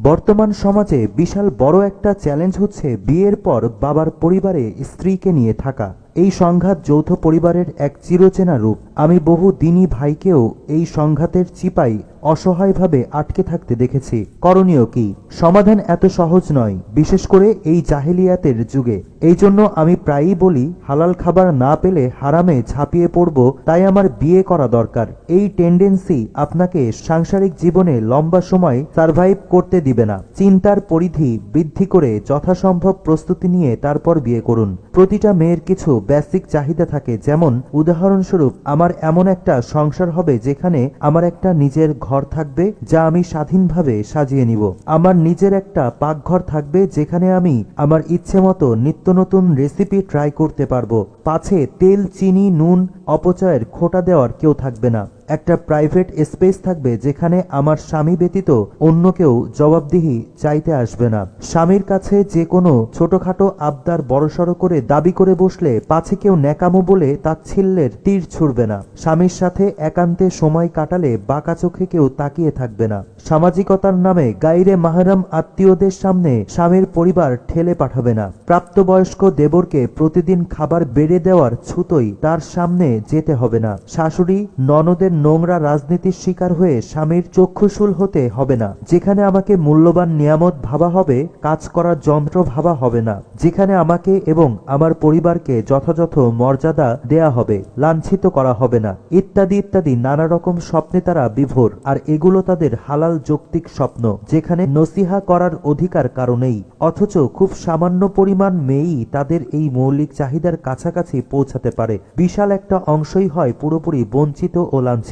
বর্তমান সমাজে বিশাল বড় একটা চ্যালেঞ্জ হচ্ছে বিয়ের পর বাবার পরিবারে স্ত্রীকে নিয়ে থাকা। এই সংঘাত যৌথ পরিবারের এক চিরচেনা রূপ। আমি বহু দিনই ভাইকেও এই সংঘাতের চিপায় অসহায়ভাবে আটকে থাকতে দেখেছি। করণীয় কি? সমাধান এত সহজ নয়, বিশেষ করে এই জাহেলিয়াতের যুগে। এই জন্য আমি প্রায়ই বলি, হালাল খাবার না পেলে হারামে ঝাঁপিয়ে পড়ব, তাই আমার বিয়ে করা দরকার। এই টেন্ডেন্সি আপনাকে সাংসারিক জীবনে লম্বা সময় সারভাইভ করতে দিবে না। চিন্তার পরিধি বৃদ্ধি করে যথাসম্ভব প্রস্তুতি নিয়ে তারপর বিয়ে করুন। প্রতিটা মেয়ের কিছু বেসিক চাহিদা থাকে, যেমন উদাহরণস্বরূপ, আমার এমন একটা সংসার হবে যেখানে আমার একটা নিজের ঘর থাকবে যা আমি স্বাধীনভাবে সাজিয়ে নিব। আমার নিজের একটা পাকঘর থাকবে যেখানে আমি আমার ইচ্ছে মতো নিত্য নতুন রেসিপি ট্রাই করতে পারবো। পাছে তেল, চিনি, নুন অপচয়ের খোঁটা দেওয়ার কেউ থাকবে না। একটা প্রাইভেট স্পেস থাকবে যেখানে আমার স্বামী ব্যতীত অন্য কেউ জবাবদিহি চাইতে আসবে না। স্বামীর কাছে যে কোনো ছোটখাটো আবদার বড়সড় করে দাবি করে বসলে পাছে কেউ ন্যাকামো বলে তাচ্ছিল্যের তীর ছুড়বে না। স্বামীর সাথে একান্তে সময় কাটালে বাঁকা চোখে কেউ তাকিয়ে থাকবে না। সামাজিকতার নামে গাইরে মাহরাম আত্মীয়দের সামনে স্বামীর পরিবার ঠেলে পাঠাবে না। প্রাপ্তবয়স্ক দেবরকে প্রতিদিন খাবার বেড়ে দেওয়ার ছুতোই তার সামনে যেতে হবে না। শাশুড়ি ননদের নোংরা রাজনীতির শিকার হয়ে স্বামীর চক্ষুশূল হতে হবে না। যেখানে আমাকে মূল্যবান নিয়ামত ভাবা হবে, কাজ করার যন্ত্র ভাবা হবে না। যেখানে আমাকে এবং আমার পরিবারকে যথাযথ মর্যাদা দেয়া হবে, লাঞ্ছিত করা হবে না, ইত্যাদি ইত্যাদি নানা রকম স্বপ্নে তারা বিভোর। আর এগুলো তাদের হালাল যৌক্তিক স্বপ্ন, যেখানে নসিহা করার অধিকার কারণেই, অথচ খুব সামান্য পরিমাণ মেয়েই তাদের এই মৌলিক চাহিদার কাছাকাছি পৌঁছাতে পারে। বিশাল একটা অংশই হয় পুরোপুরি বঞ্চিত ও লাঞ্ছিত।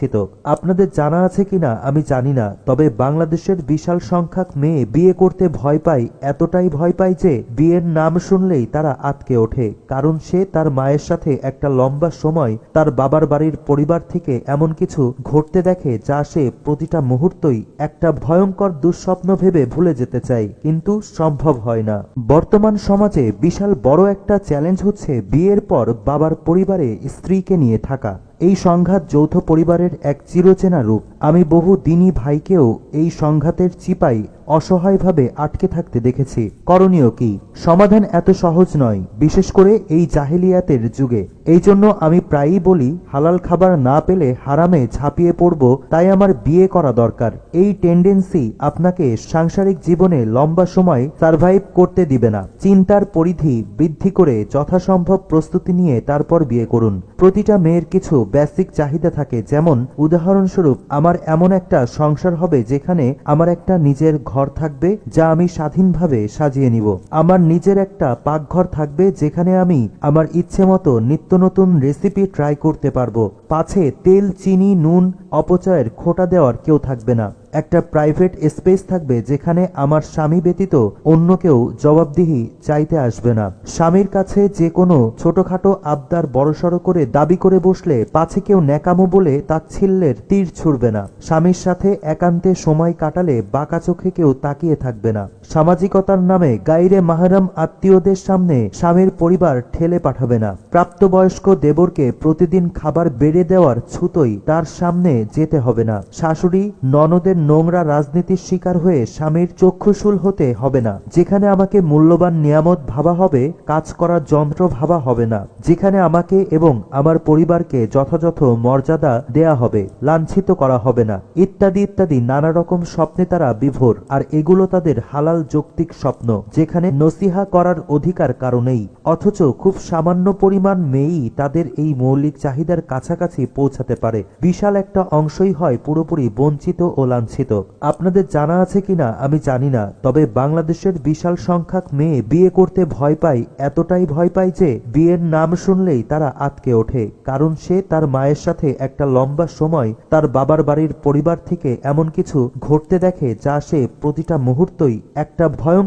আপনাদের জানা আছে কিনা আমি জানি না, তবে বাংলাদেশের বিশাল সংখ্যক মেয়ে বিয়ে করতে ভয় পায়। এতটাই ভয় পায় যে বিয়ের নাম শুনলেই তারা আটকে ওঠে, কারণ সে তার মায়ের সাথে একটা লম্বা সময় তার বাবার বাড়ির পরিবার থেকে এমন কিছু ঘটতে দেখে যা সে প্রতিটা মুহূর্তই একটা ভয়ঙ্কর দুঃস্বপ্ন ভেবে ভুলে যেতে চায়, কিন্তু সম্ভব হয় না। বর্তমান সমাজে বিশাল বড় একটা চ্যালেঞ্জ হচ্ছে বিয়ের পর বাবার পরিবারে স্ত্রীকে নিয়ে থাকা। এই সংঘাত যৌথ পরিবারের এক চিরচেনা রূপ। আমি বহু দিনই ভাইকেও এই সংঘাতের চিপায় অসহায়ভাবে আটকে থাকতে দেখেছি। করণীয় কি? সমাধান এত সহজ নয়, বিশেষ করে এই জাহেলিয়াতের যুগে। এই জন্য আমি প্রায়ই বলি, হালাল খাবার না পেলে হারামে ঝাঁপিয়ে পড়ব, তাই আমার বিয়ে করা দরকার। এই টেন্ডেন্সি আপনাকে সাংসারিক জীবনে লম্বা সময় সারভাইভ করতে দিবে না। চিন্তার পরিধি বৃদ্ধি করে যথাসম্ভব প্রস্তুতি নিয়ে তারপর বিয়ে করুন। প্রতিটা মেয়ের কিছু বেসিক চাহিদা থাকে, যেমন উদাহরণস্বরূপ, আমার এমন একটা সংসার হবে যেখানে আমার একটা নিজের ঘর থাকবে যা আমি স্বাধীনভাবে সাজিয়ে নিব। আমার নিজের একটা পাকঘর থাকবে যেখানে আমি আমার ইচ্ছে মতো নিত্য নতুন রেসিপি ট্রাই করতে পারবো। পাছে তেল, চিনি, নুন অপচয়ের খোঁটা দেওয়ার কেউ থাকবে না। একটা প্রাইভেট স্পেস থাকবে যেখানে আমার স্বামী ব্যতীত অন্য কেউ জবাবদিহি চাইতে আসবে না। স্বামীর কাছে যে কোনো ছোটখাটো আবদার বড়সড় করে দাবি করে বসলে পাছে কেউ ন্যাকামো বলে তাচ্ছিল্যের তীর ছুড়বে না। স্বামীর সাথে একান্তে সময় কাটালে বাঁকা চোখে কেউ তাকিয়ে থাকবে না। সামাজিকতার নামে গাইরে মাহরাম আত্মীয়দের সামনে স্বামীর পরিবার ঠেলে পাঠাবে না। প্রাপ্তবয়স্ক দেবরকে প্রতিদিন খাবার বেড়ে দেওয়ার ছুতোই তার সামনে যেতে হবে না। শাশুড়ি ননদের নোংরা রাজনীতির শিকার হয়ে স্বামীর চক্ষুশূল হতে হবে না। যেখানে আমাকে মূল্যবান নিয়ামত ভাবা হবে, কাজ করার যন্ত্র ভাবা হবে না। যেখানে আমাকে এবং আমার পরিবারকে যথাযথ মর্যাদা দেয়া হবে, লাঞ্ছিত করা হবে না, ইত্যাদি ইত্যাদি নানা রকম স্বপ্নে তারা বিভোর। আর এগুলো তাদের হালাল যৌক্তিক স্বপ্ন, যেখানে নসিহা করার অধিকার কারণেই, অথচ খুব সামান্য পরিমাণ মেয়েই তাদের এই মৌলিক চাহিদার কাছাকাছি পৌঁছাতে পারে। বিশাল একটা অংশই হয় পুরোপুরি বঞ্চিত ও লাঞ্ছিত। আপনাদের জানা আছে কিনা আমি জানি না, তবে বাংলাদেশের বিশাল সংখ্যক মেয়ে বিয়ে করতে ভয় পায়। এতটাই ভয় পায় যে বিয়ের নাম শুনলেই তারা আটকে ওঠে, কারণ সে তার মায়ের সাথে একটা লম্বা সময় তার বাবার বাড়ির পরিবার থেকে এমন কিছু ঘটতে দেখে যা সে প্রতিটা মুহূর্তই একটা ভয়ঙ্কর